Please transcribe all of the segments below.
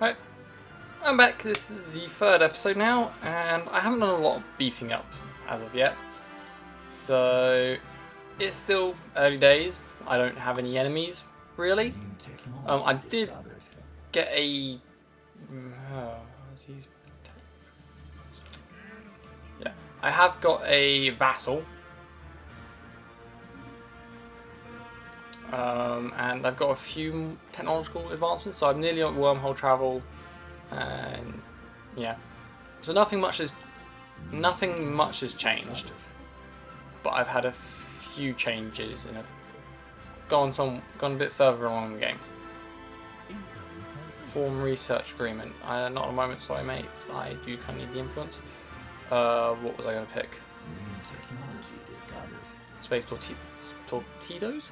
Right, I'm back. This is the third episode now, and I haven't done a lot of beefing up as of yet. So it's still early days. I don't have any enemies really. I did get a. Yeah, I have got a vassal. And I've got a few technological advancements, so I'm nearly on wormhole travel, and yeah, so nothing much has changed, but I've had a few changes and I've gone a bit further along the game. Form research agreement. Not at the moment, sorry mates. I do kind of need the influence. What was I going to pick? Space torpedoes?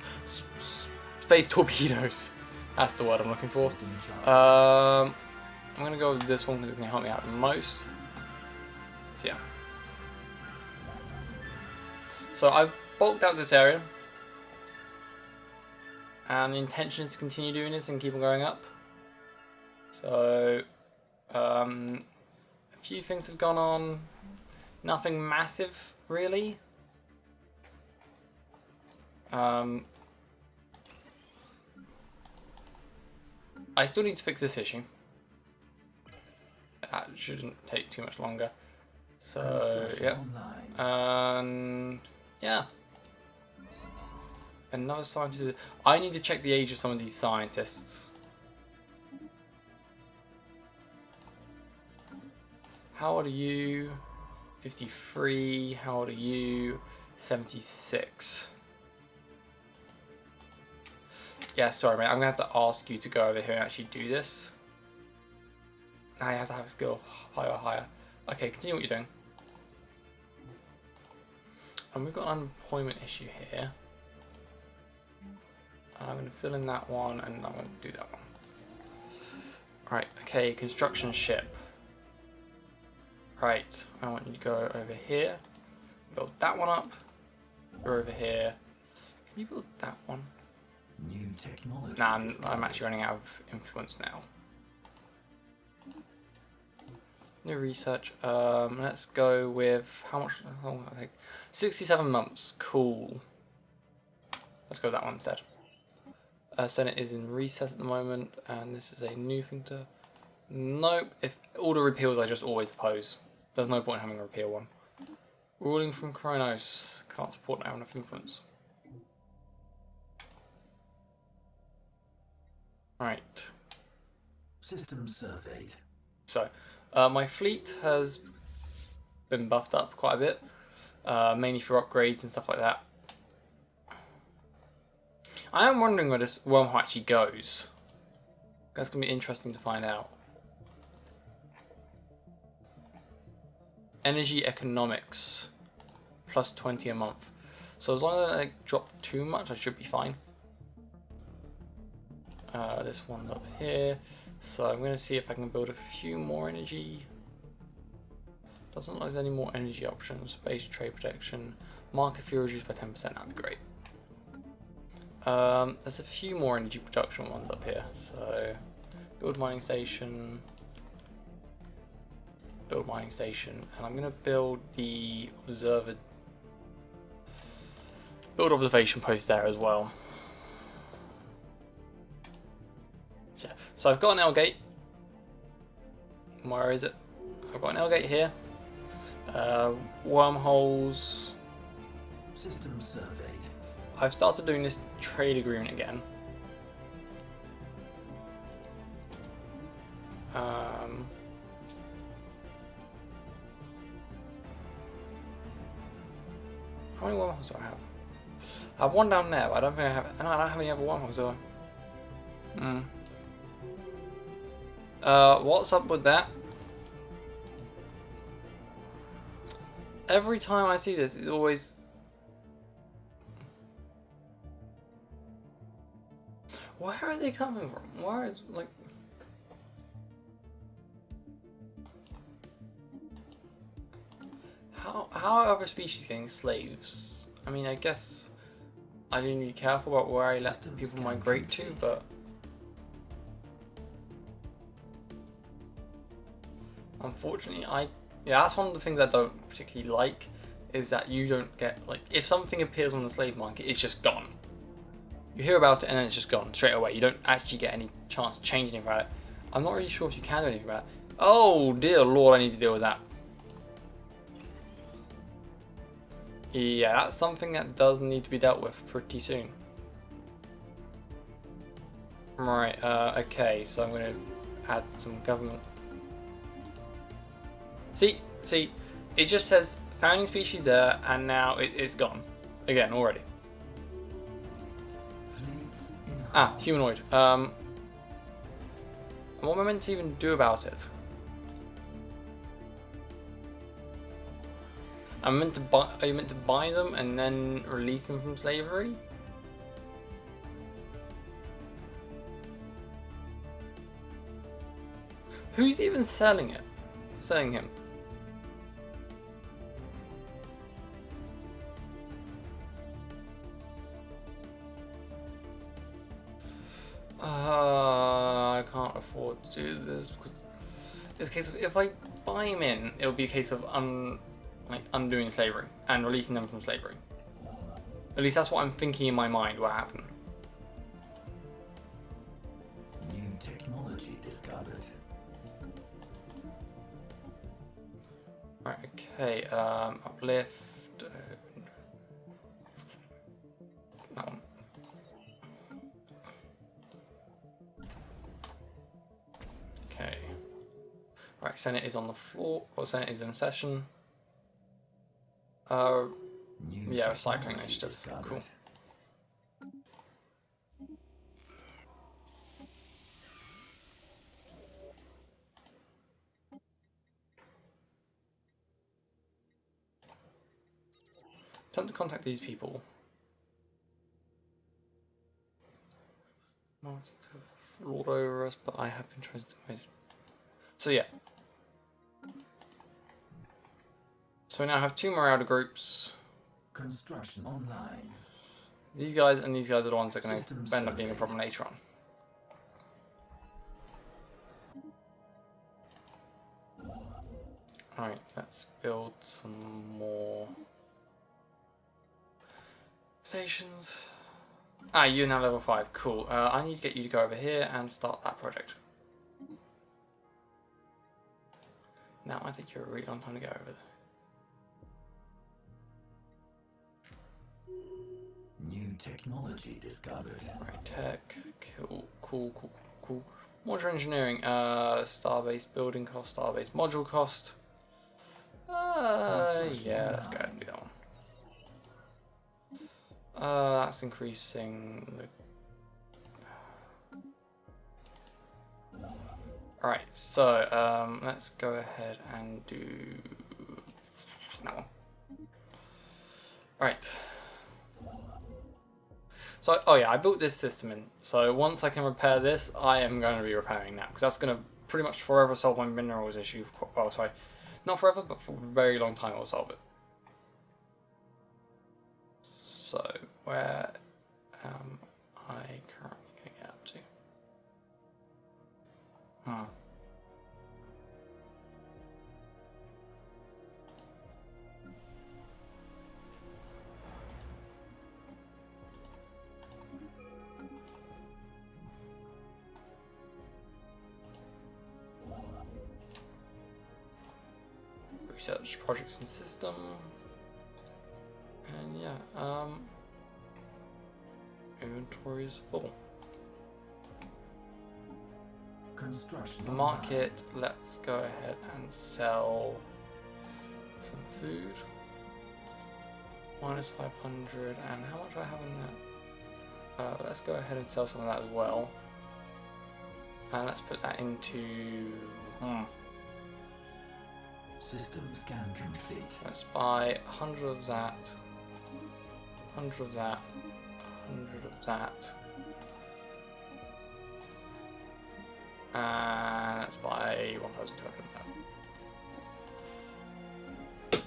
Space torpedoes. That's the word I'm looking for. I'm going to go with this one because it's going to help me out the most. So yeah. So I've bulked out this area. And the intention is to continue doing this and keep on going up. So, a few things have gone on. Nothing massive, really. I still need to fix this issue. That shouldn't take too much longer. So, yeah. Yeah. Another scientist. I need to check the age of some of these scientists. How old are you? 53. How old are you? 76. Yeah, sorry, mate. I'm going to have to ask you to go over here and actually do this. Now you have to have a skill higher. Okay, continue what you're doing. And we've got an unemployment issue here. I'm going to fill in that one and I'm going to do that one. Right, okay, construction ship. Right, I want you to go over here. Build that one up. Go over here. Can you build that one? New technology. Nah, I'm actually running out of influence now. New research. Let's go with how much? How long? I think 67 months. Cool. Let's go with that one instead. Senate is in recess at the moment, and this is a new thing to. Nope. If all the repeals, I just always oppose. There's no point in having a repeal one. Ruling from Kronos. Can't support now enough influence. Right. System surveyed. So, my fleet has been buffed up quite a bit, mainly for upgrades and stuff like that. I am wondering where this wormhole actually goes. That's going to be interesting to find out. Energy economics, plus 20 a month. So as long as I don't drop too much, I should be fine. This one's up here. So I'm going to see if I can build a few more energy. Doesn't look like there's any more energy options. Base trade protection. Market fuel reduced by 10%. That'd be great. There's a few more energy production ones up here. So build mining station. Build mining station. And I'm going to build the observation post there as well. So I've got an L gate. Where is it? I've got an L gate here. Wormholes. System surveyed. I've started doing this trade agreement again. How many wormholes do I have? I have one down there, but I don't think I have. No, I don't have any other wormholes, do I? What's up with that? Every time I see this, it's always. Where are they coming from? Where is like? How are other species getting slaves? I mean, I guess I need to be careful about where I let people migrate to, but Unfortunately, yeah, that's one of the things I don't particularly like, is that you don't get, like, if something appears on the slave market, it's just gone. You hear about it and then it's just gone straight away. You don't actually get any chance to change anything about it. I'm not really sure if you can do anything about it. Oh dear lord, I need to deal with that. Yeah, that's something that does need to be dealt with pretty soon. Right, okay, so I'm going to add some government. See, it just says founding species there, and now it's gone again already. Ah, humanoid. What am I meant to even do about it? Are you meant to buy them and then release them from slavery? Who's even selling it? Selling him? I can't afford to do this because it's a case of, if I buy him in, it'll be a case of undoing slavery and releasing them from slavery. At least that's what I'm thinking in my mind will happen. New technology discovered. Right, okay, uplift. That one. Okay. Right, Senate is on the floor, or Senate is in session. Yeah, recycling initiatives. Cool. Attempt to contact these people. Mars have lord over us, but I have been trying to. So yeah. So we now have two Marauder groups. Construction online. These guys and these guys are the ones that are going to end up being a problem later on. Alright, let's build some more stations. Ah, you're now level 5. Cool. I need to get you to go over here and start that project. Now I think you're a really long time to go over there. New technology discovered. Right, tech. Cool. Modular engineering. Star-based building cost, star-based module cost. Yeah, let's go ahead and do that one. That's increasing the... Alright, so let's go ahead and do that one. Alright. So, oh yeah, I built this system in. So once I can repair this, I am going to be repairing that, because that's going to pretty much forever solve my minerals issue. Well, sorry, not forever, but for a very long time it will solve it. So, where am I currently going to get up to? Research projects and system. And yeah, inventory is full. Construction Market, let's go ahead and sell some food. Minus 500, and how much do I have in that? Let's go ahead and sell some of that as well. And let's put that into... System scan complete. Let's buy 100 of that, 100 of that, 100 of that. And let's buy 1,200 of that.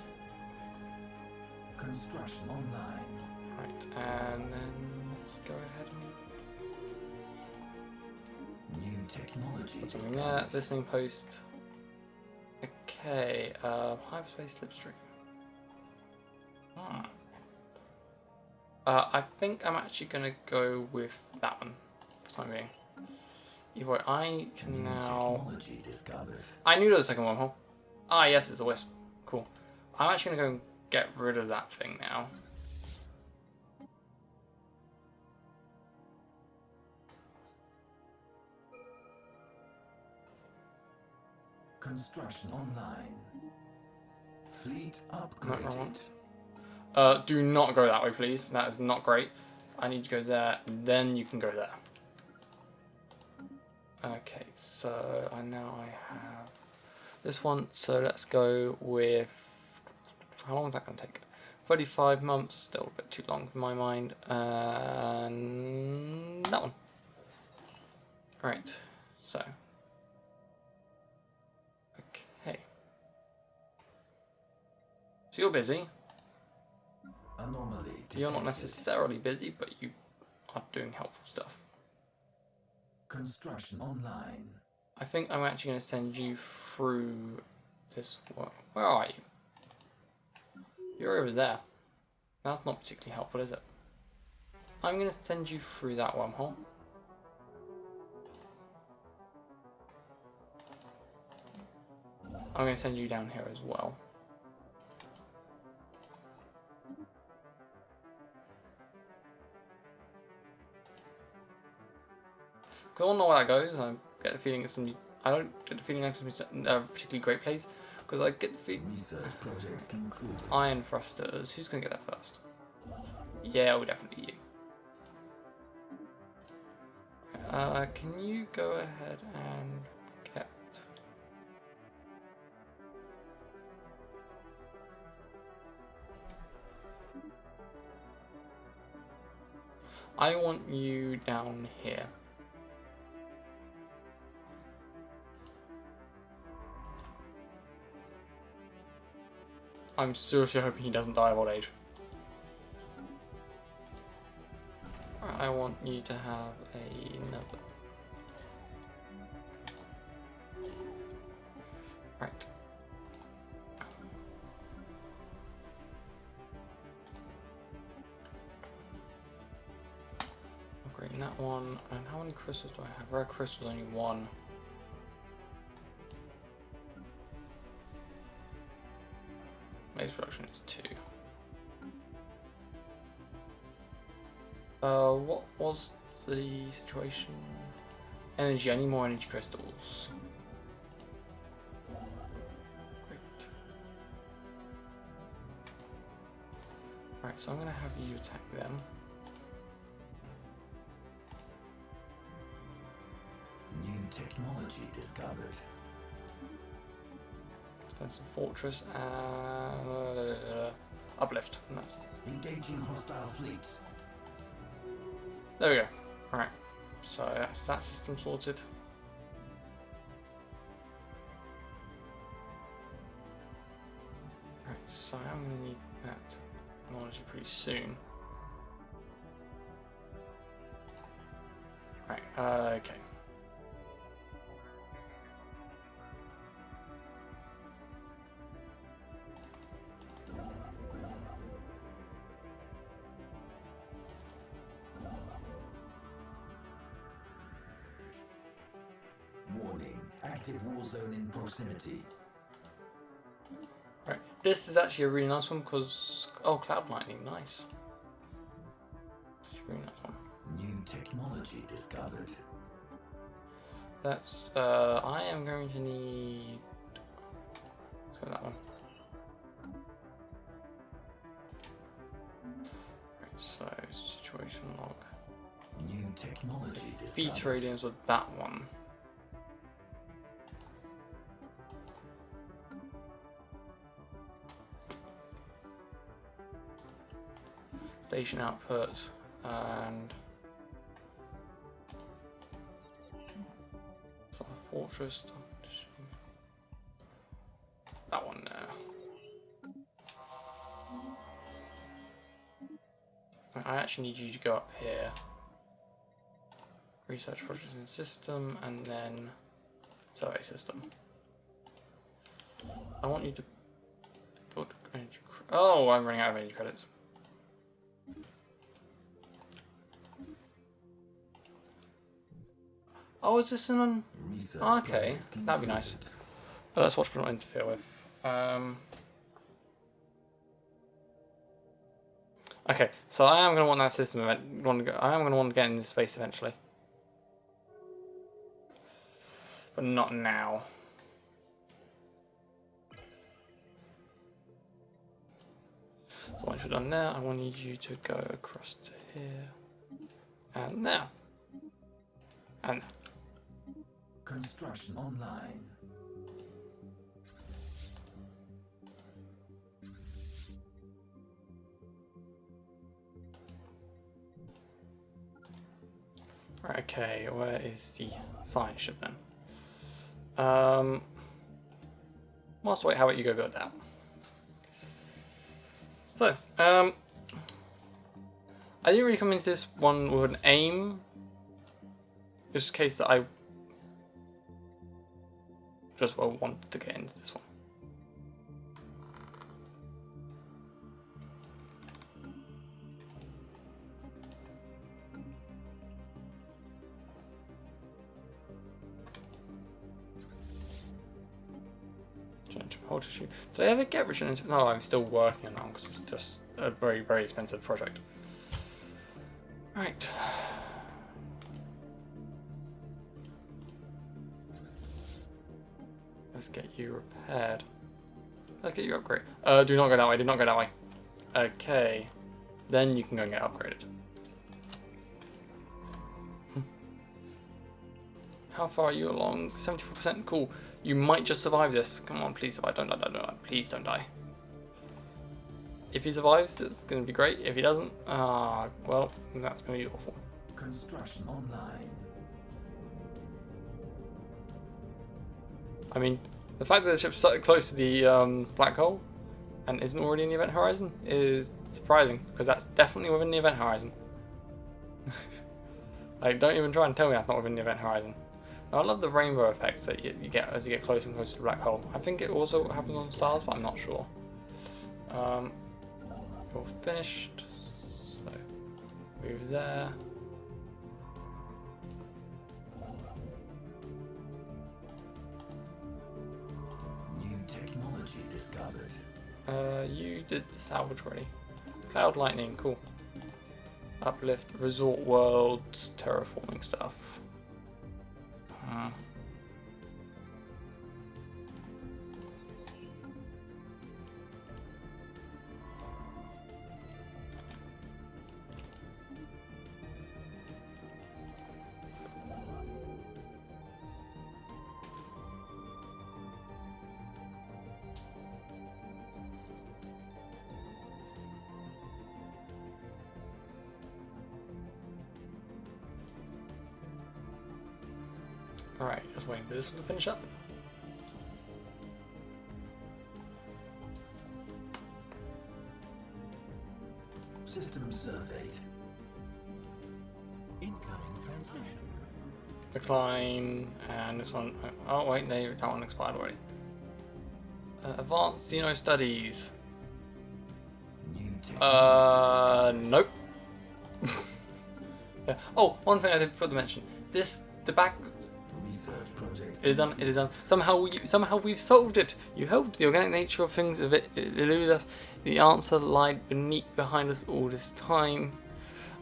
Construction online. Right, and then let's go ahead and New technology. put something there. Listening post. Okay, hyperspace slipstream. I think I'm actually gonna go with that one for the time being. Either way, I can now. Technology discovered. I knew there was a second wormhole. Ah, yes, it's a wisp. Cool. I'm actually gonna go and get rid of that thing now. Construction online. Fleet No, upgraded. wrong one. Do not go that way, please. That is not great. I need to go there, then you can go there. Okay, so I have this one. So let's go with. How long is that going to take? 35 months, still a bit too long for my mind. And that one. Right, so. Okay. So you're busy. Anomaly detected. You're not necessarily busy, but you are doing helpful stuff. Construction online. I think I'm actually going to send you through this one. Where are you? You're over there. That's not particularly helpful, is it? I'm going to send you through that wormhole. I'm going to send you down here as well. Because I don't know where that goes. I get the feeling it's going to be. I don't get the feeling it's going to be a particularly great place. Because I get the feeling. Research project concluded. Iron thrusters. Who's going to get that first? Yeah, it will definitely be you. Can you go ahead and get. I want you down here. I'm seriously hoping he doesn't die of old age. I want you to have another. Right. Upgrading that one. And how many crystals do I have? Rare crystals, only one. Base production is 2. What was the situation? Energy, I need more energy crystals. Great. Right, so I'm gonna have you attack them. New technology discovered. Expensive fortress and uplift. Nice. Engaging hostile fleets. There we go. Right. So that's that system sorted. Right, so I'm gonna need that technology pretty soon. Right, okay. Warning. Active war zone in proximity. Right, this is actually a really nice one because cloud lightning, nice. It's a really nice one. New technology discovered. That's I am going to need. Let's go that one. Right, so situation log. New technology Beta discovered. radians with that one. Station output and so fortress. That one there. I actually need you to go up here. Research projects in system and then survey system. I want you to put energy. Oh, I'm running out of energy credits. Oh, is this an okay, that'd be nice. But let's watch but not interfere with. Okay, so I am going to want that system event. I am going to want to get into space eventually. But not now. So once you're done there, I want you to go across to here. And there. And there. Construction online. Right, okay, where is the science ship then? Whilst I wait, how about you go build that? So, I didn't really come into this one with an aim. Just in case that I just wanted to get into this one. Tissue. Did I ever get regenerative? No, I'm still working on that because it's just a very, very expensive project. Right. Let's get you repaired. Let's get you upgraded. Do not go that way. Do not go that way. Okay. Then you can go and get upgraded. How far are you along? 74%. Cool. You might just survive this. Come on, please survive. Don't die, don't die. Please don't die. If he survives, it's going to be great. If he doesn't, well, that's going to be awful. Construction online. I mean, the fact that the ship's so close to the black hole and isn't already in the event horizon is surprising, because that's definitely within the event horizon. Like, don't even try and tell me that's not within the event horizon. I love the rainbow effects that you get as you get closer and closer to the black hole. I think it also happens on stars, but I'm not sure. You're finished. So, move there. New technology discovered. You did the salvage already. Cloud lightning, cool. Uplift, resort worlds, terraforming stuff. Alright, just waiting for this one to finish up. System surveyed. Incoming transmission. Decline, and this one. Oh, wait, that one expired already. Advanced Xeno Studies. New technology. Nope. Yeah. Oh, one thing I did forget to mention. The back. Research project. It is done. It is done. Somehow we've solved it. You helped. The organic nature of things it eluded us. The answer lied behind us all this time.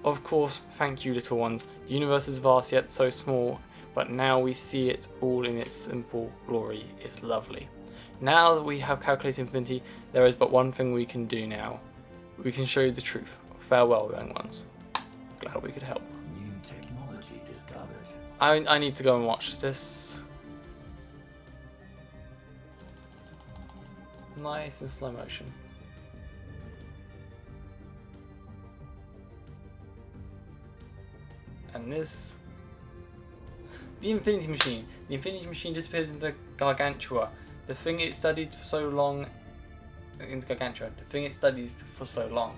Of course, thank you, little ones. The universe is vast yet so small, but now we see it all in its simple glory. It's lovely. Now that we have calculated infinity, there is but one thing we can do now. We can show you the truth. Farewell, young ones. Glad we could help. New technology discovered. I need to go and watch this. Nice in slow motion. And this. The Infinity Machine. The Infinity Machine disappears into Gargantua. The thing it studied for so long. Into Gargantua. The thing it studied for so long.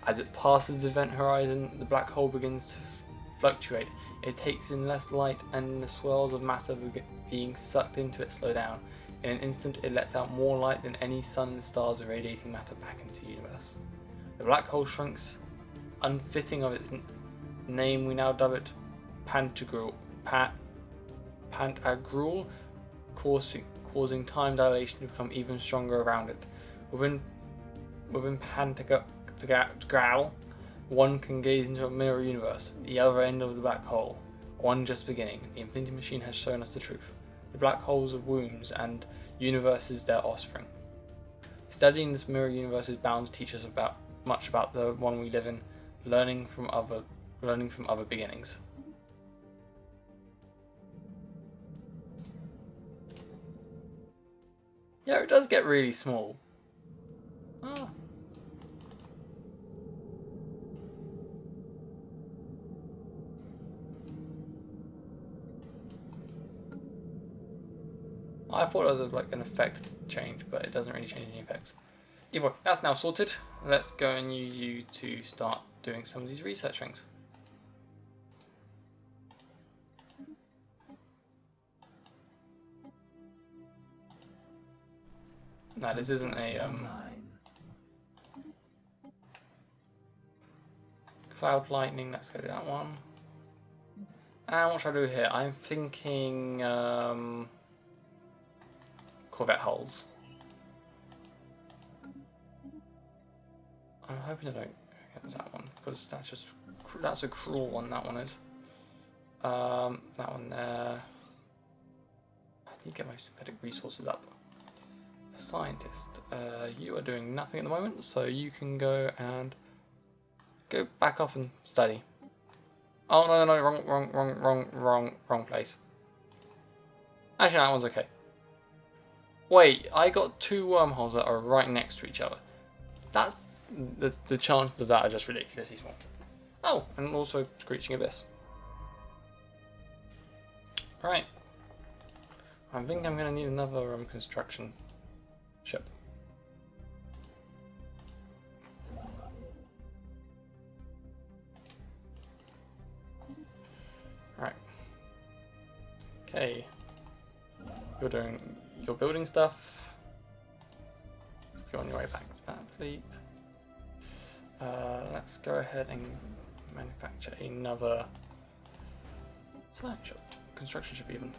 As it passes the event horizon, the black hole begins to fluctuate. It takes in less light, and the swirls of matter being sucked into it slow down. In an instant, it lets out more light than any sun and stars irradiating matter back into the universe. The black hole shrinks, unfitting of its name. We now dub it Pantagruel, causing time dilation to become even stronger around it. Within Pantagruel, one can gaze into a mirror universe, the other end of the black hole, one just beginning. The Infinity Machine has shown us the truth. The black holes are wombs and universes their offspring. Studying this mirror universe is bound to teach us much about the one we live in, learning from other beginnings. Yeah, it does get really small. Oh. I thought it was like an effect change, but it doesn't really change any effects. Either way, that's now sorted. Let's go and use you to start doing some of these research things. No, this isn't a cloud lightning. Let's go to that one. And what should I do here? I'm thinking Corvette hulls. I'm hoping I don't get that one because that's a cruel one. That one is. That one there. I need to get my synthetic resources up. Scientist, you are doing nothing at the moment, so you can go back off and study. Oh no, wrong place. Actually, that one's okay. Wait, I got two wormholes that are right next to each other. That's the chances of that are just ridiculously small. Oh, and also Screeching Abyss. Alright. I think I'm going to need another construction ship. Right. Okay. You're building stuff. You're on your way back to that fleet. Let's go ahead and manufacture another construction ship even.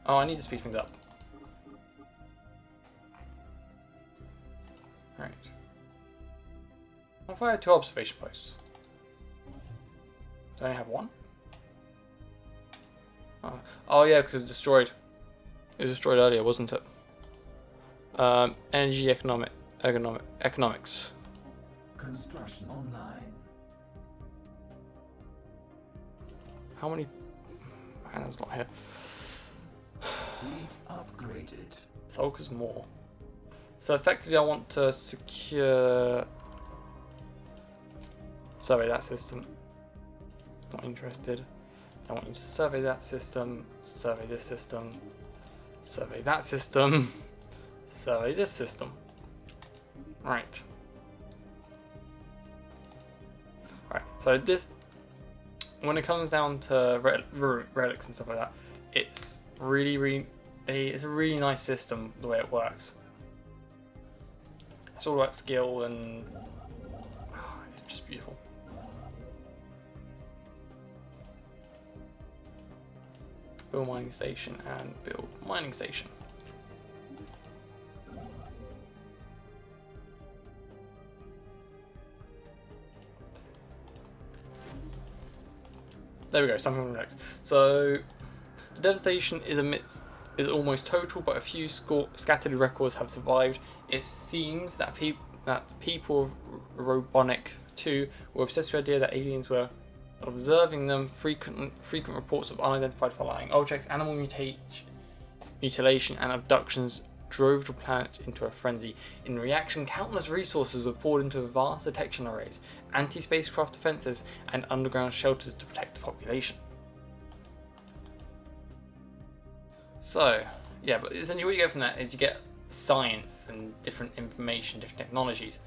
Oh, I need to speed things up. Right. What if I had 2 observation posts? Do I only have 1? Oh yeah, because it was destroyed. It was destroyed earlier, wasn't it? Energy economics. Construction online. How many? Man, there's a lot here. Fleet upgraded. Sulker's more. So effectively, I want to survey that system. Not interested. I want you to survey that system, survey this system, survey that system, survey this system. Right. Right. So this, when it comes down to relics and stuff like that, it's it's a really nice system the way it works. It's all about skill and it's just beautiful. Build mining station and build mining station. There we go, something next. So the devastation is almost total, but a few scattered records have survived. It seems that people of Robonic 2 were obsessed with the idea that aliens were observing them. Frequent reports of unidentified flying objects, animal mutilation, and abductions drove the planet into a frenzy. In reaction, countless resources were poured into vast detection arrays, anti-spacecraft defenses, and underground shelters to protect the population. So, yeah, but essentially what you get from that is you get science and different information, different technologies.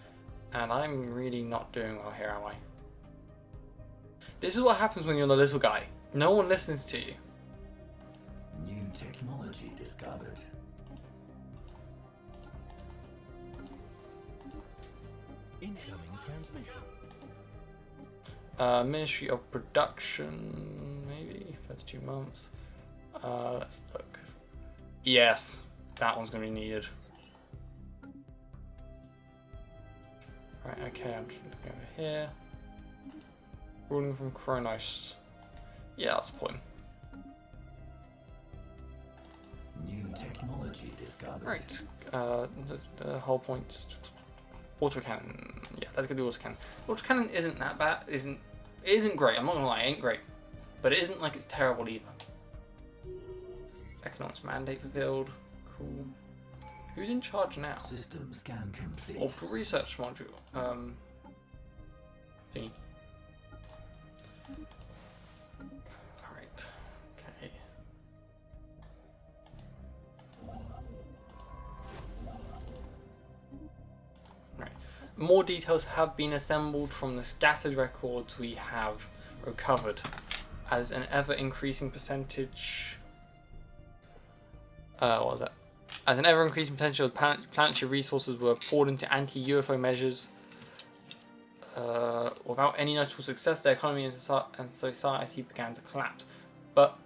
And I'm really not doing well here, am I? This is what happens when you're the little guy. No one listens to you. New New technology discovered. Incoming transmission. Ministry of Production, maybe 32 months. Let's look. Yes, that one's going to be needed. Right, okay, I'm just looking over here. Ruling from Kronos. Yeah, that's the point. New technology discovered. Right, the whole point. Autocannon. Yeah, let's get the autocannon. Autocannon isn't that bad. It isn't great. I'm not gonna lie, it ain't great, but it isn't like it's terrible either. Economics mandate fulfilled. Cool. Who's in charge now? System scan complete. Oh, research module. Thingy. Alright. Okay. Right. More details have been assembled from the scattered records we have recovered, as an ever-increasing percentage. What was that? As an ever-increasing potential of planetary resources were poured into anti-UFO measures. Without any notable success, the economy and society began to collapse. But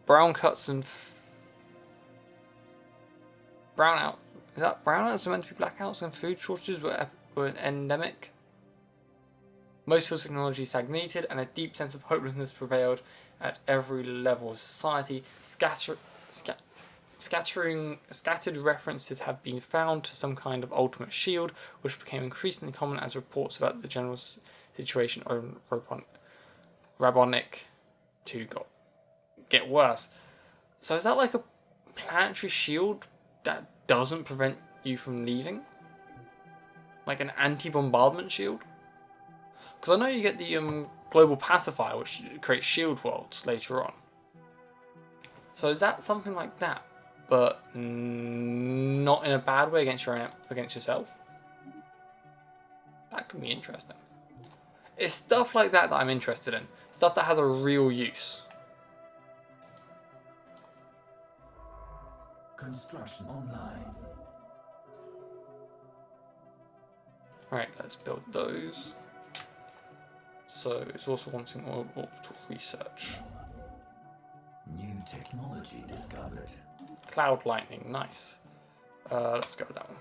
brownouts and brownouts are meant to be blackouts, and food shortages were an endemic. Most field technology stagnated, and a deep sense of hopelessness prevailed at every level of society. Scattered references have been found to some kind of ultimate shield, which became increasingly common as reports about the general situation on Rabonic 2 get worse. So is that like a planetary shield that doesn't prevent you from leaving? Like an anti-bombardment shield? Because I know you get the global pacifier, which creates shield worlds later on. So is that something like that, but not in a bad way against yourself? That could be interesting. It's stuff like that I'm interested in. Stuff that has a real use. Construction online. Right, let's build those. So it's also wanting orbital research. New technology discovered. Cloud lightning, nice. Let's go with that one.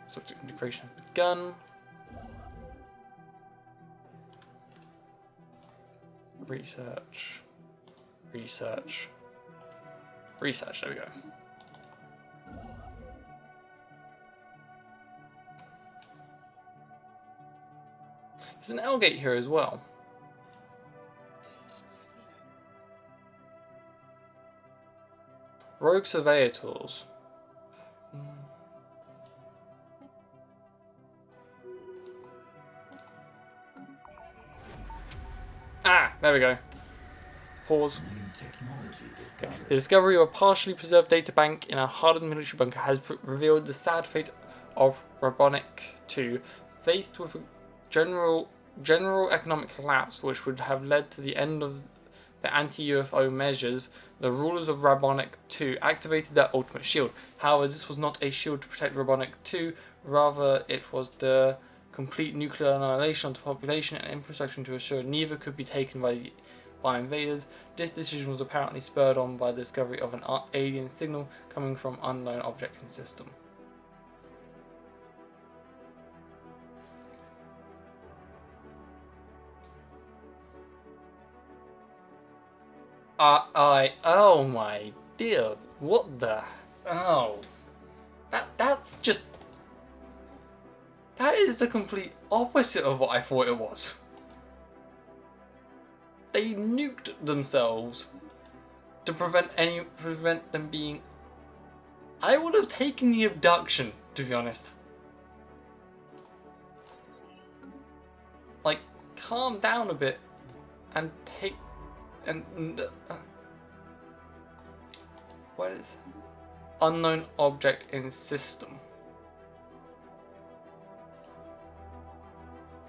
So integration has begun. Research. Research. Research, there we go. There's an L gate here as well. Rogue Surveyor tools. Ah, there we go. Pause. Okay. The discovery of a partially preserved data bank in a hardened military bunker has revealed the sad fate of Rabonic 2, faced with a general economic collapse which would have led to the end of the anti-UFO measures. The rulers of Rabonic 2 activated their ultimate shield. However, this was not a shield to protect Rabonic 2, rather it was the complete nuclear annihilation of the population and infrastructure to assure neither could be taken by invaders. This decision was apparently spurred on by the discovery of an alien signal coming from unknown object in system. Oh my dear, what the, that's just, that is the complete opposite of what I thought it was. They nuked themselves to prevent them being, I would have taken the abduction, to be honest. Like, calm down a bit and take, what is unknown object in system?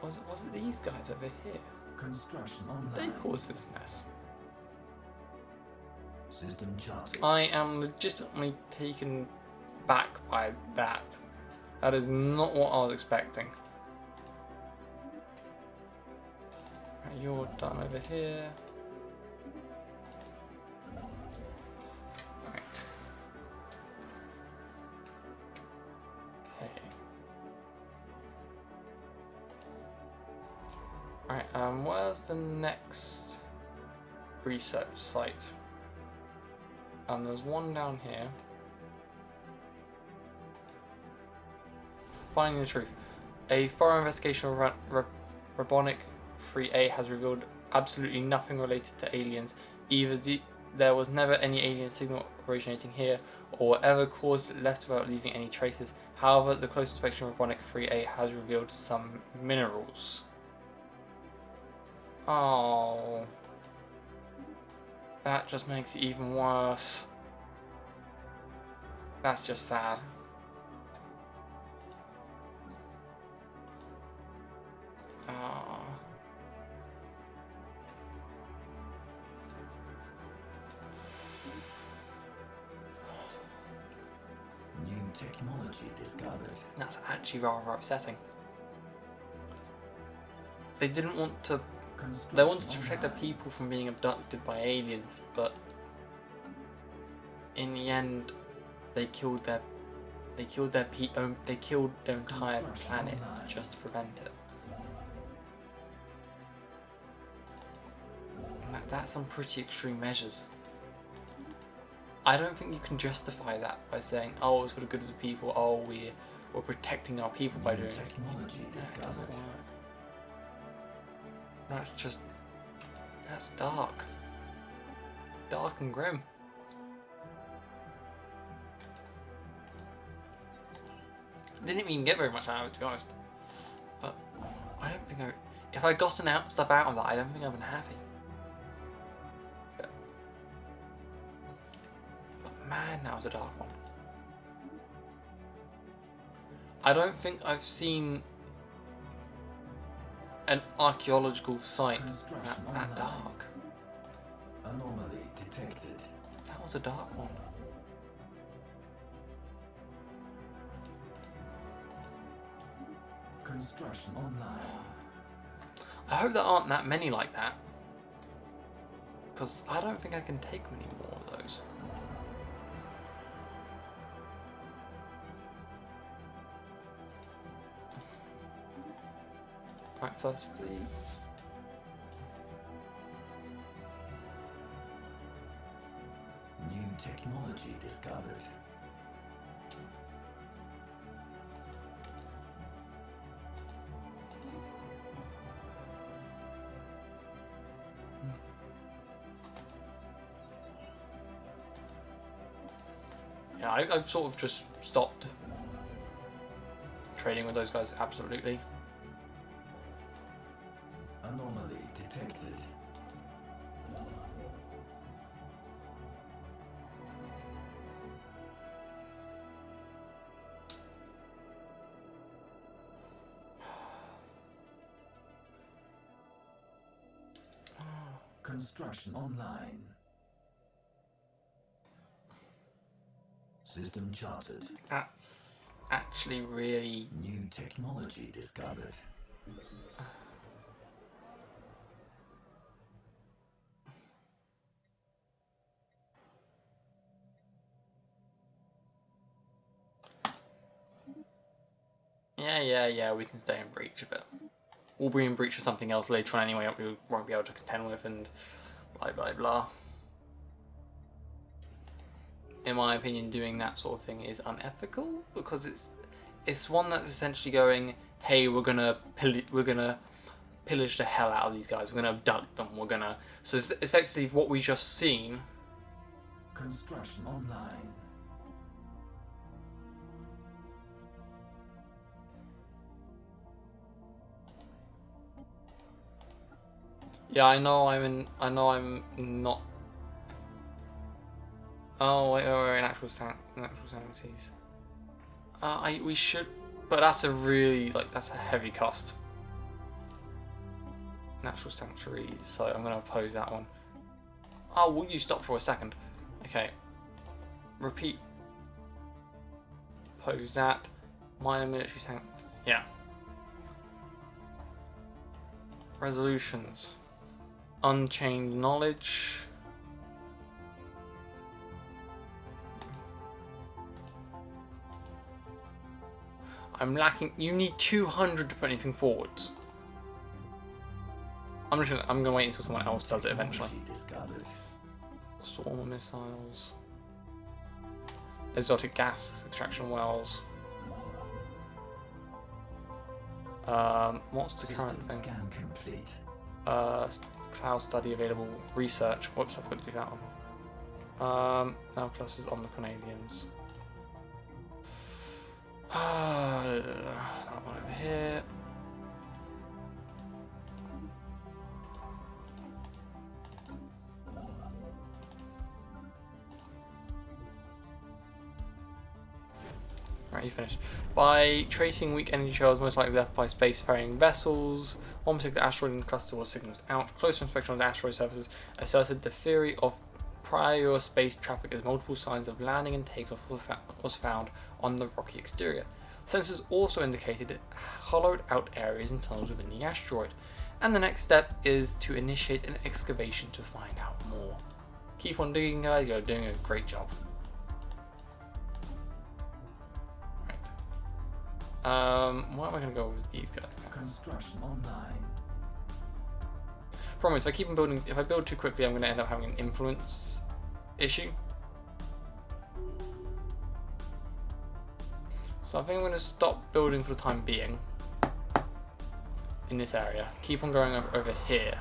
Was it these guys over here? Construction They online. caused this mess. System charted. I am legitimately taken back by that. That is not what I was expecting. Right, you're done over here. Right. Okay. Right, where's the next research site? There's one down here. Finding the truth. A thorough investigation of Robonic 3A has revealed absolutely nothing related to aliens. Either there was never any alien signal originating here, or whatever caused it left without leaving any traces. However, the close inspection of Robonic 3A has revealed some minerals. Oh. That just makes it even worse. That's just sad. Oh. New technology discovered. That's actually rather upsetting. They didn't want to. They wanted to protect the people from being abducted by aliens, but in the end, they killed their entire planet just to prevent it. And that's some pretty extreme measures. I don't think you can justify that by saying, "Oh, it's for the good of the people. Oh, we're protecting our people by doing this." No, it doesn't work. That's dark. Dark and grim. Didn't even get very much out of it, to be honest. But I don't think if I gotten stuff out of that, I don't think I've been happy. But man, that was a dark one. I don't think I've seen an archaeological site that dark. Anomaly detected. That was a dark one. Construction online. I hope there aren't that many like that, because I don't think I can take many more of those. Right, first fleet. New technology discovered. Yeah, I've sort of just stopped trading with those guys, absolutely. Anomaly detected. Construction online. System charted. That's actually really... New technology discovered. Yeah, we can stay in breach of it. We'll be in breach of something else later on anyway, we won't be able to contend with, and blah blah blah. In my opinion, doing that sort of thing is unethical, because it's one that's essentially going, hey, we're gonna pillage the hell out of these guys, we're gonna abduct them, so it's effectively what we just seen. Construction online. Yeah, I know I'm not. Oh wait, we're in actual sanities. We should, but that's a really that's a heavy cost. natural sanctuaries, so I'm going to oppose that one. Oh, will you stop for a second? Okay. Repeat. Oppose that. Minor military sanctuary. Yeah. Resolutions. Unchained knowledge. I'm lacking. You need 200 to put anything forwards. I'm gonna wait until someone else does it eventually. Swarm missiles. Exotic gas extraction wells. What's the current thing? Scan complete. Cloud study available. Research. Whoops, I forgot to do that one. Now clusters on the Canadians. That one over here. Right, you finished. By tracing weak energy trails most likely left by spacefaring vessels, one particular asteroid in the cluster was signaled out. Closer inspection of the asteroid surfaces asserted the theory of prior space traffic as multiple signs of landing and takeoff was found on the rocky exterior. Sensors also indicated hollowed out areas and tunnels within the asteroid. And the next step is to initiate an excavation to find out more. Keep on digging, guys, you're doing a great job. Why am I going to go with these guys? Construction online. Problem is, if I build too quickly, I'm going to end up having an influence issue. So I think I'm going to stop building for the time being in this area. Keep on going over here.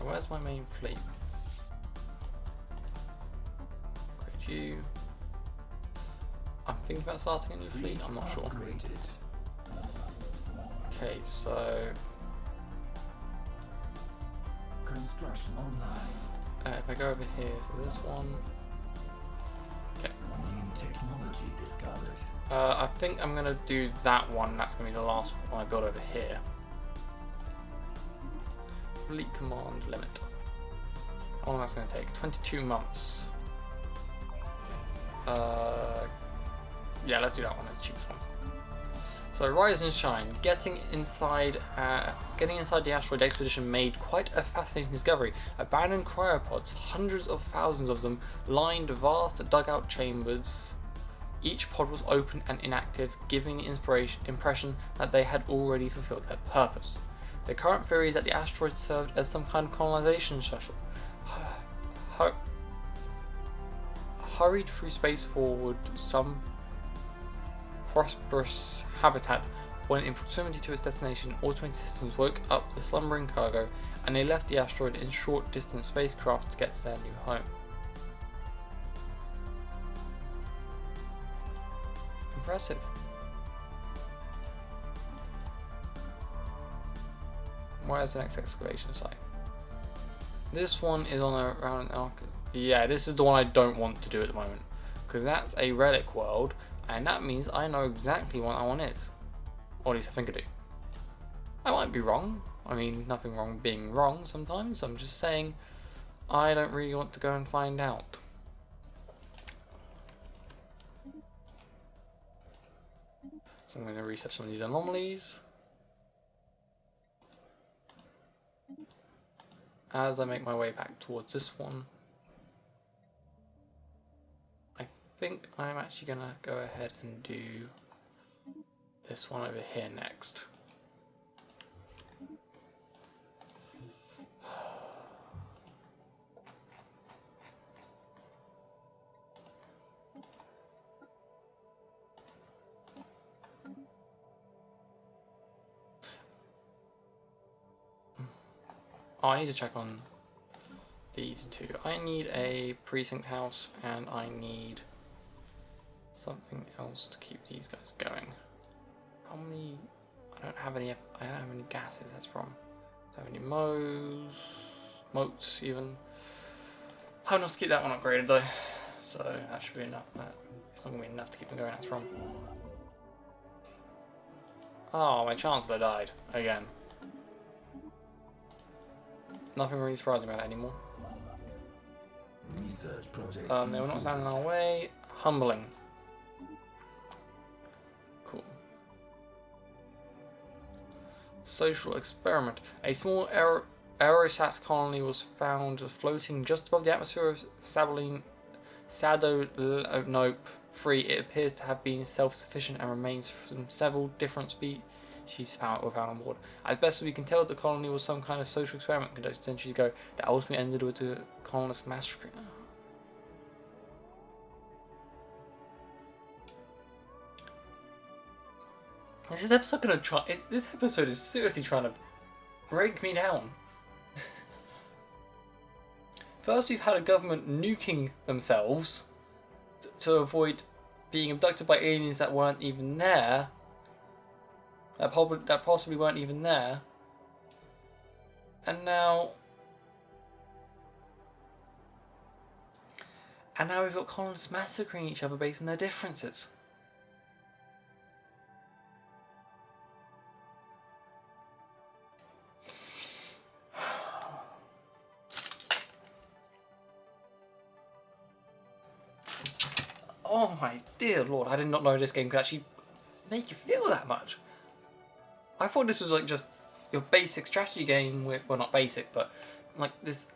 Where's my main fleet? You. I'm thinking about starting a new fleet, I'm not sure. Okay, so construction online. If I go over here to this one. Okay. New technology discovered. I think I'm gonna do that one, that's gonna be the last one I build over here. Fleet command limit. How long that's gonna take? 22 months. Yeah, let's do that one as the cheapest one. So rise and shine. Getting inside the asteroid expedition made quite a fascinating discovery. Abandoned cryopods, hundreds of thousands of them, lined vast dugout chambers. Each pod was open and inactive, giving the impression that they had already fulfilled their purpose. The current theory is that the asteroid served as some kind of colonization shuttle. Hurried through space forward some prosperous habitat. When in proximity to its destination, automated systems woke up the slumbering cargo and they left the asteroid in short distance spacecraft to get to their new home. Impressive. Where's the next excavation site? This one is on around an arc. Yeah, this is the one I don't want to do at the moment, because that's a relic world, and that means I know exactly what that one is. Or at least I think I do. I might be wrong. I mean, nothing wrong being wrong sometimes. I'm just saying I don't really want to go and find out. So I'm going to research some of these anomalies. As I make my way back towards this one. I think I'm actually going to go ahead and do this one over here next. Oh, I need to check on these two. I need a precinct house and I need something else to keep these guys going. How many? I don't have any gases. That's from. Don't have any moats even. How enough to keep that one upgraded though. So that should be enough. It's not gonna be enough to keep them going. That's from. Oh, my Chancellor died. Again. Nothing really surprising about it anymore. Research project. They were not standing in our way. Humbling. Cool. Social experiment. A small aerosat colony was found floating just above the atmosphere of Nope. 3. It appears to have been self-sufficient and remains from several different species were found on board. As best as we can tell, the colony was some kind of social experiment conducted centuries ago that ultimately ended with the colonists massacring. Is this episode gonna try? This episode is seriously trying to break me down. First, we've had a government nuking themselves to avoid being abducted by aliens that weren't even there. That possibly weren't even there. And now we've got colonists massacring each other based on their differences. Oh my dear lord, I did not know this game could actually make you feel that much. I thought this was like just your basic strategy game with, well, not basic, but like this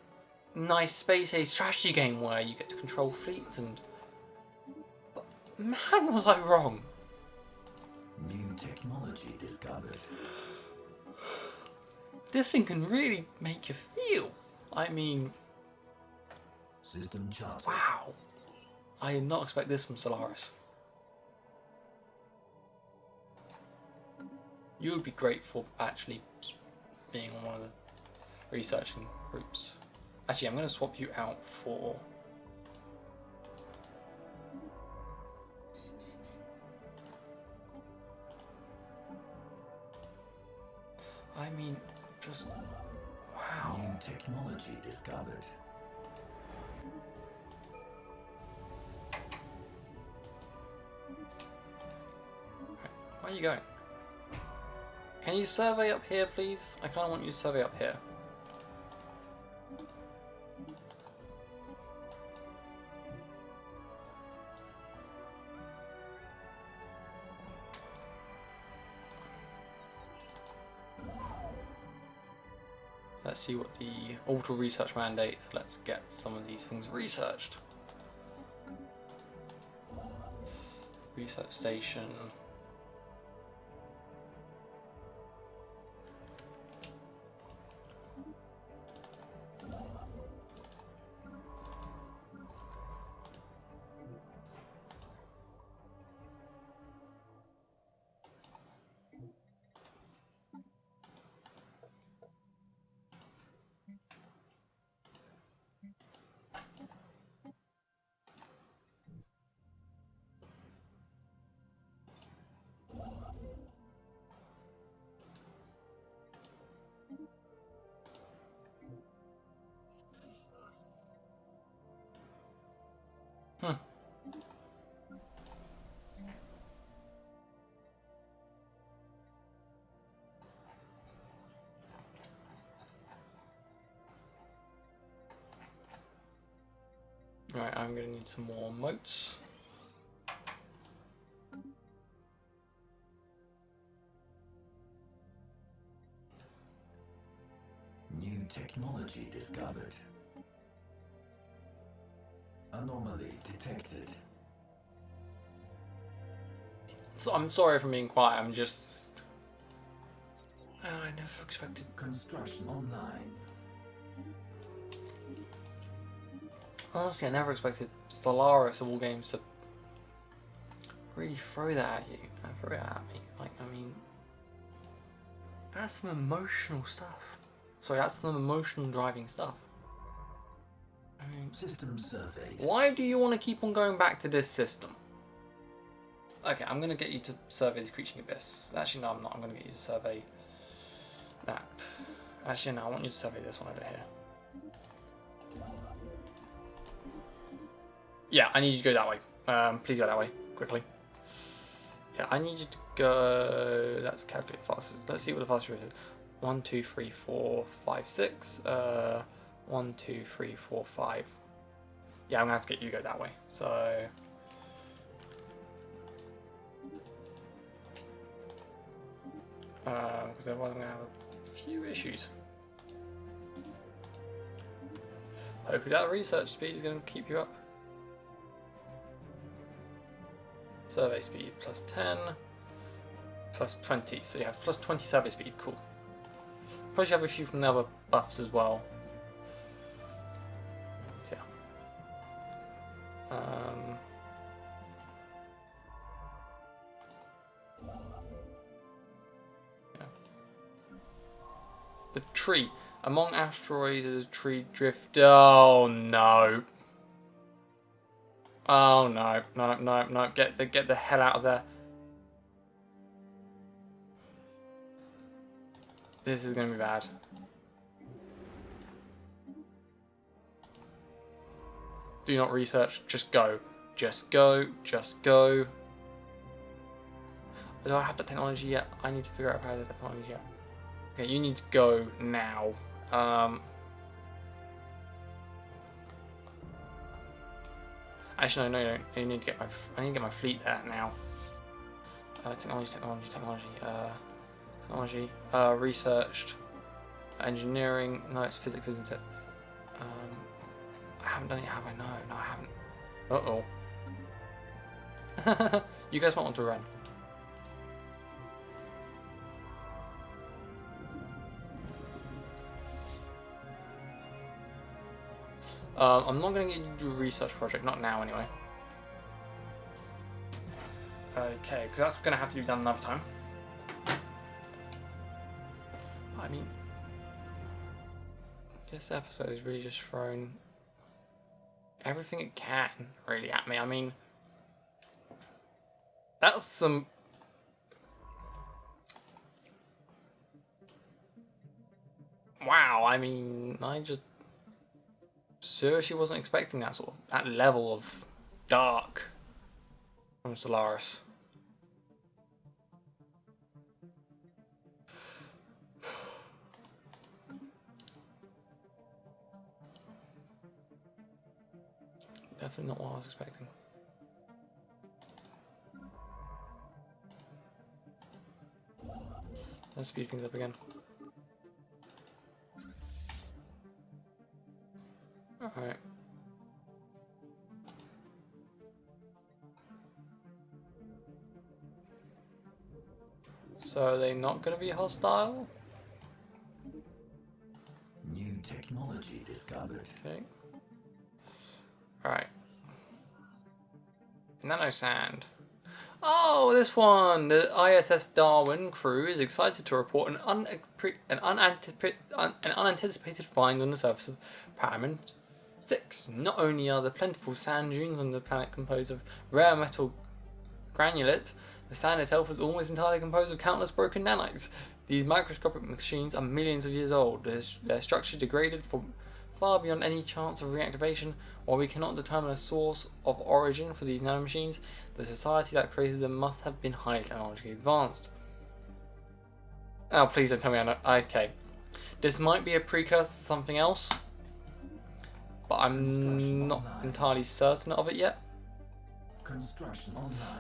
nice space age strategy game where you get to control fleets and... But man, was I wrong. New technology discovered. This thing can really make you feel. I mean... System charted. Wow. I did not expect this from Stellaris. You would be great for actually being on one of the researching groups. Actually, I'm going to swap you out for... I mean, just... Wow. New technology discovered. Where are you going? Can you survey up here, please? I kind of want you to survey up here. Let's see what the auto research mandates. Let's get some of these things researched. Research station. Right, I'm going to need some more motes. New technology discovered. Anomaly detected. So I'm sorry for being quiet, I'm just... Oh, I never expected... Construction online. Honestly, I never expected Stellaris of all games to really throw that at you. Throw it at me. Like, I mean... That's some emotional stuff. Sorry, that's some emotional driving stuff. I mean... System surveyed. Why do you want to keep on going back to this system? Okay, I'm going to get you to survey this Creature Abyss. Actually, no, I'm not. I'm going to get you to survey that. Actually, no, I want you to survey this one over here. Yeah, I need you to go that way. Please go that way, quickly. Yeah, I need you to go. Let's calculate fast. Let's see what the fastest is. 1, 2, 3, 4, 5, 6. 1, 2, 3, 4, 5. Yeah, I'm gonna have to get you to go that way. So. Because otherwise I'm gonna have a few issues. Hopefully that research speed is gonna keep you up. Survey speed plus 10, plus 20, so you have plus 20 survey speed, cool. Plus you have a few from the other buffs as well. So, yeah. Yeah. The tree. Among asteroids, there's a tree drift. Oh no. Oh no, no, no, no! Get the hell out of there! This is gonna be bad. Do not research. Just go. Just go. Just go. Do I have the technology yet? I need to figure out if I have the technology yet. Okay, you need to go now. Actually, no, you don't. You need to get my. I need to get my fleet there now. Technology. Researched. Engineering. No, it's physics, isn't it? I haven't done it, have I? No, I haven't. Uh oh. You guys might want to run. I'm not going to get you to do a research project, not now anyway. Okay, because that's going to have to be done another time. I mean, this episode is really just thrown everything it can really at me. I mean, that's some... Wow, I mean, I just seriously wasn't expecting that that level of dark from Stellaris. Definitely not what I was expecting. Let's speed things up again. Alright. So are they not going to be hostile? New technology discovered. Okay. Alright. Nano sand. Oh, this one! The ISS Darwin crew is excited to report an unanticipated find on the surface of Paramin 6. Not only are the plentiful sand dunes on the planet composed of rare metal granulate, the sand itself is almost entirely composed of countless broken nanites. These microscopic machines are millions of years old. Their structure degraded for far beyond any chance of reactivation. While we cannot determine a source of origin for these nanomachines, the society that created them must have been highly technologically advanced. Oh, please don't tell me I know. Okay. This might be a precursor to something else, but I'm not entirely certain of it yet.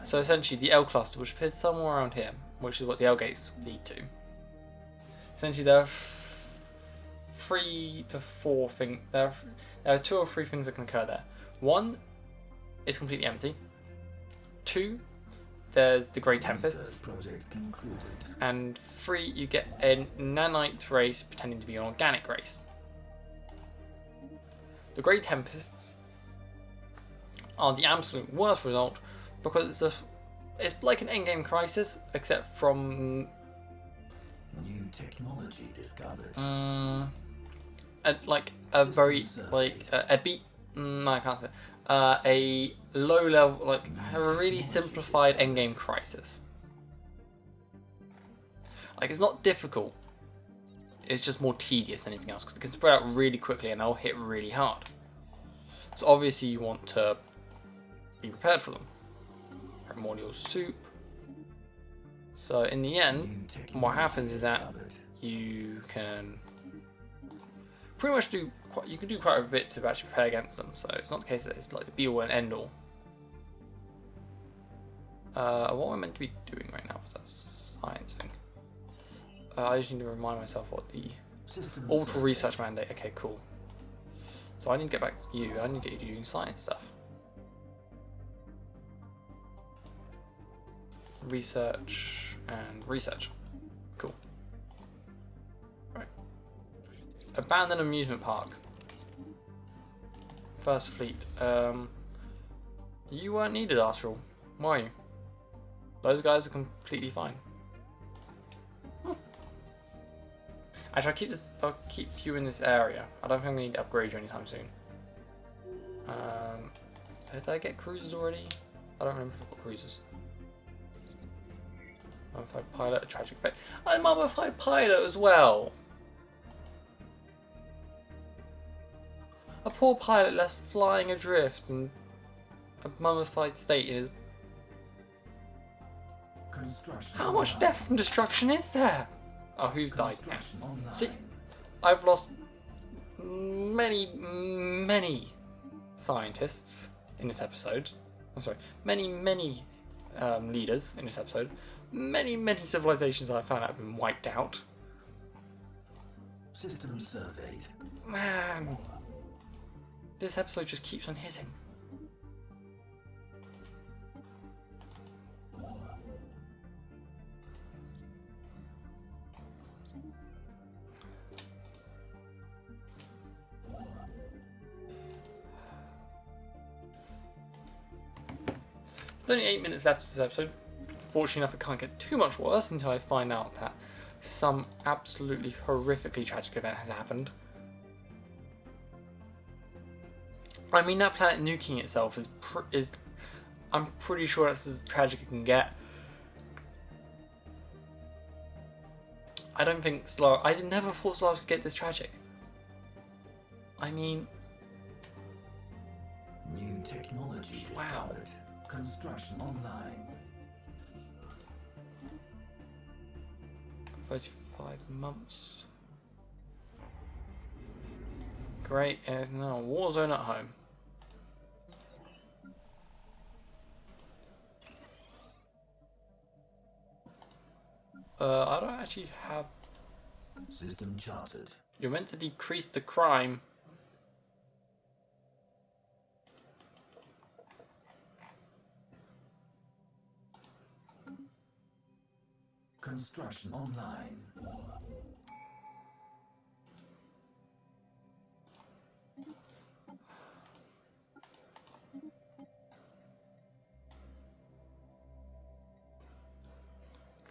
So essentially the L cluster, which appears somewhere around here, which is what the L gates lead to. Essentially there are 3 to 4 things. There are 2 or 3 things that can occur there. 1 is completely empty. 2, there's the Grey Tempests. And 3, you get a nanite race pretending to be an organic race. The Grey Tempests are the absolute worst result because it's like an endgame crisis, except from new technology discovered. Like a very a beat. No, I can't say. A low level, like a really simplified endgame crisis. Like it's not difficult. It's just more tedious than anything else because it can spread out really quickly and they'll hit really hard. So obviously you want to be prepared for them. Primordial soup. So in the end, New technology what happens is that discovered. you can pretty much do quite a bit to actually prepare against them. So it's not the case that it's like the be all and end all. What am I meant to be doing right now for that science thing? I just need to remind myself what the System orbital survey. research mandate. Okay, cool. So I need to get back to you. I need to get you doing science stuff. Research and research. Cool. Right. Abandoned amusement park. First fleet. You weren't needed after all. Why are you? Those guys are completely fine. Actually, I'll keep you in this area. I don't think I'm going to need to upgrade you anytime soon. So did I get cruisers already? I don't remember if I've got cruisers. Mummified pilot, a tragic fate. I'm a mummified pilot as well. A poor pilot left flying adrift in a mummified state in his... Construction How much online. death and destruction is there? Oh, who's died now? Construction online. See, I've lost many scientists in this episode. I'm sorry, many leaders in this episode. Many civilizations I found out have been wiped out. System surveyed. Man, this episode just keeps on hitting. There's only 8 minutes left to this episode. Fortunately enough, it can't get too much worse until I find out that some absolutely horrifically tragic event has happened. I mean, that planet nuking itself is I'm pretty sure that's as tragic it can get. I don't think I never thought Stellaris could get this tragic. I mean, New technology Wow. discovered. Construction online. 35 months. Great, there's now a war zone at home. I don't actually have... System charted. You're meant to decrease the crime. Construction online.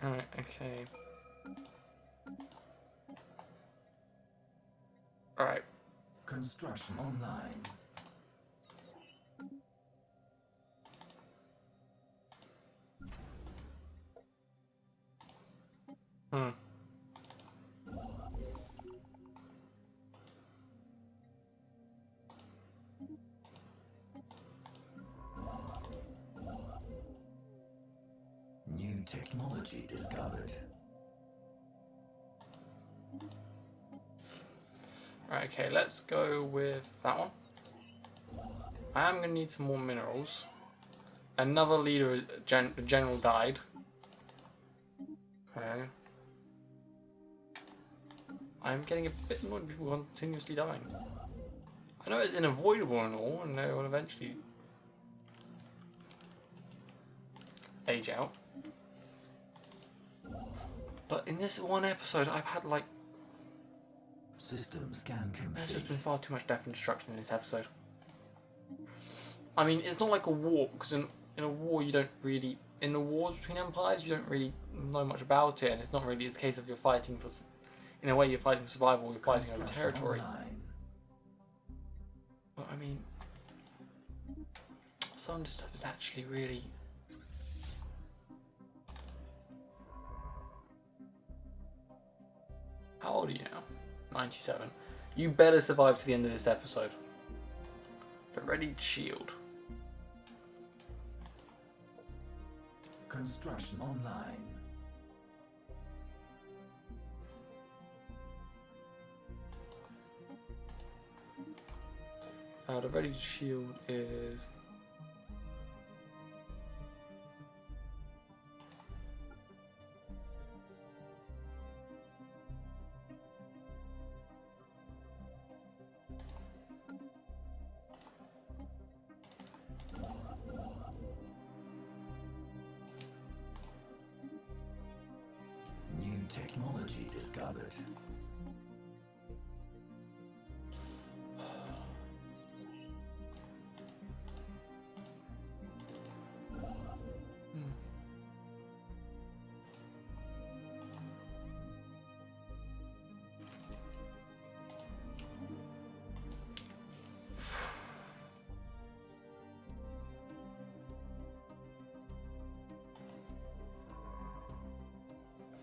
Alright, okay. Alright. Construction online. New technology discovered. Right, okay, let's go with that one. I am going to need some more minerals. Another leader, general died. Okay. I'm getting a bit annoyed with people continuously dying. I know it's unavoidable and all, and they will eventually age out. But in this one episode, I've had like... System scan There's just complete. been far too much death and destruction in this episode. I mean, it's not like a war, because in a war you don't really... In the wars between empires, you don't really know much about it, and it's not really the case of you're fighting for... In a way, you're fighting for survival, you're fighting over Construction territory. online. But I mean... Some of this stuff is actually really... How old are you now? 97. You better survive to the end of this episode. The ready shield. Construction online. The ready shield is... New technology discovered.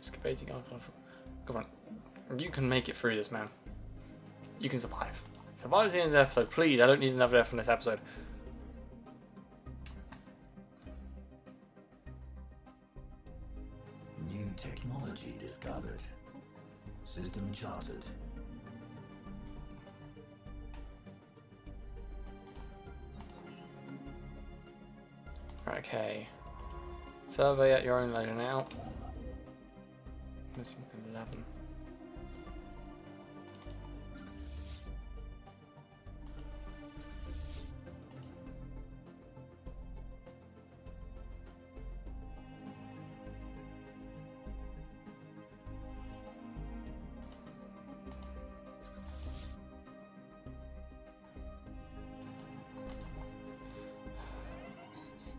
Excavating unconscious. Come on. You can make it through this, man. You can survive. Survive to the end of the episode. Please, I don't need another death from this episode. New technology discovered. System charted. Okay. Survey at your own leisure now. Missing 11.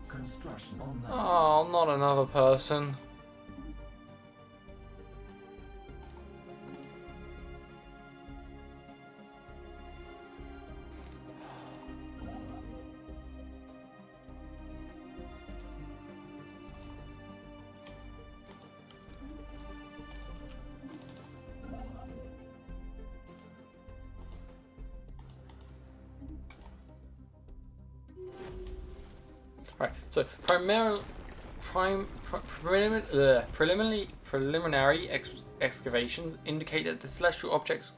Construction online. Oh, not another person. Right, so preliminary excavations indicate that the celestial objects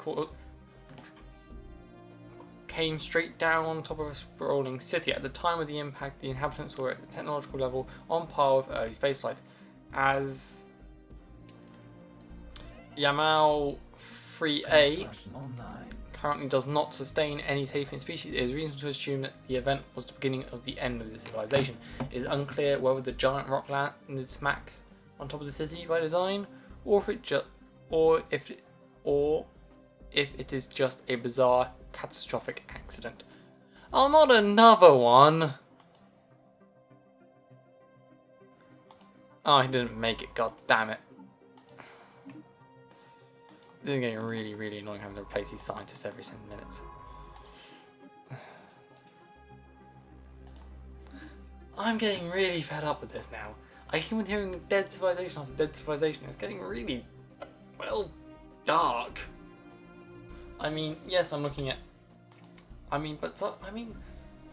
came straight down on top of a sprawling city. At the time of the impact, the inhabitants were at the technological level on par with early spaceflight. As Yamal 3A Construction online. currently does not sustain any sapient species, it is reasonable to assume that the event was the beginning of the end of the civilization. It is unclear whether the giant rock landed smack on top of the city by design, or if it is just a bizarre, catastrophic accident. Oh, not another one! Oh, he didn't make it. God damn it! This is getting really, really annoying having to replace these scientists every 7 minutes. I'm getting really fed up with this now. I keep on hearing dead civilization after dead civilization. It's getting really, well, dark. I mean, yes, I'm looking at...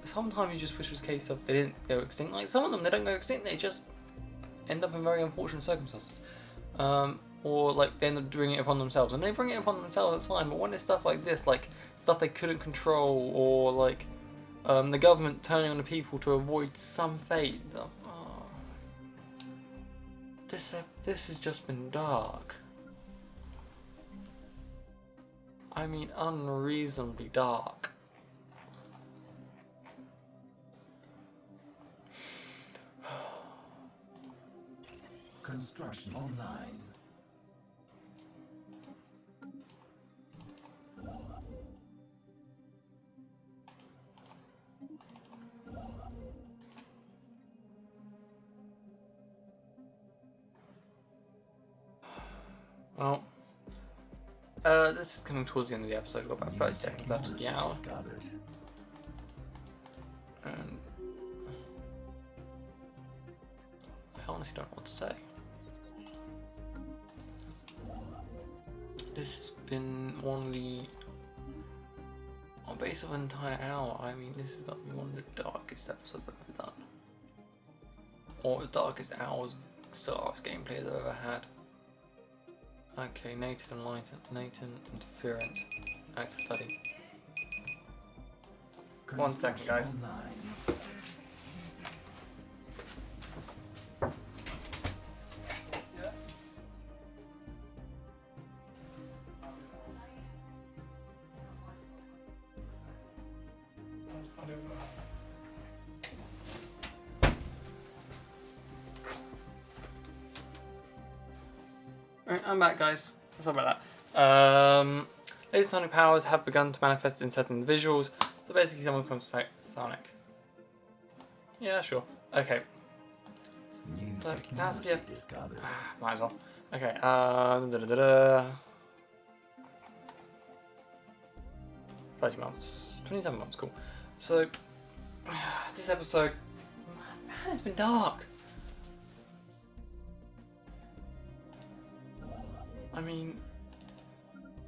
sometimes you just wish it was a case of they didn't go extinct. Like, some of them, they don't go extinct, they just end up in very unfortunate circumstances. Or like they end up doing it upon themselves, and they bring it upon themselves, that's fine. But when it's stuff like this, like stuff they couldn't control, or like the government turning on the people to avoid some fate, this has just been dark. I mean, unreasonably dark. Construction online. Well, this is coming towards the end of the episode. We've got about 30 seconds left of the hour. Discovered. And I honestly don't know what to say. This has been one of the... on base of an entire hour, I mean, this has got to be one of the darkest episodes I've ever done. Or the darkest hours of Stellaris gameplay I've ever had. Okay, native enlightenment, native interference, active study. 1 second, guys. Online. Alright, I'm back, guys. Sorry about that. Laser sonic powers have begun to manifest in certain individuals. So basically, someone from Sonic. Yeah, sure. Okay. New So technology that's the. discovered. Might as well. Okay. Da, da, da, da. 30 months. 27 months. Cool. So this episode, man, it's been dark. I mean,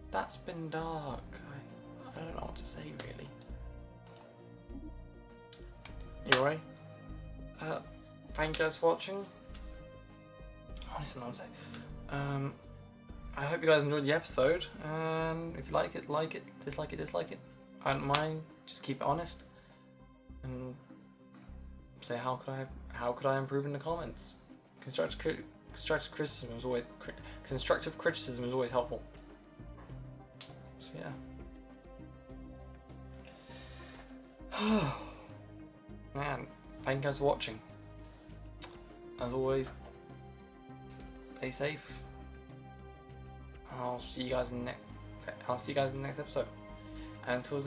that's been dark. I don't know what to say, really. Anyway, thank you guys for watching. Honestly, not to say. I hope you guys enjoyed the episode. If you like it, dislike it, dislike it. I don't mind. Just keep it honest, and say how could I improve in the comments. Constructive criticism is always helpful. So yeah. Man, thank you guys for watching. As always, stay safe. I'll see you guys in the next episode. And until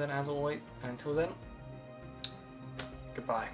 then, goodbye.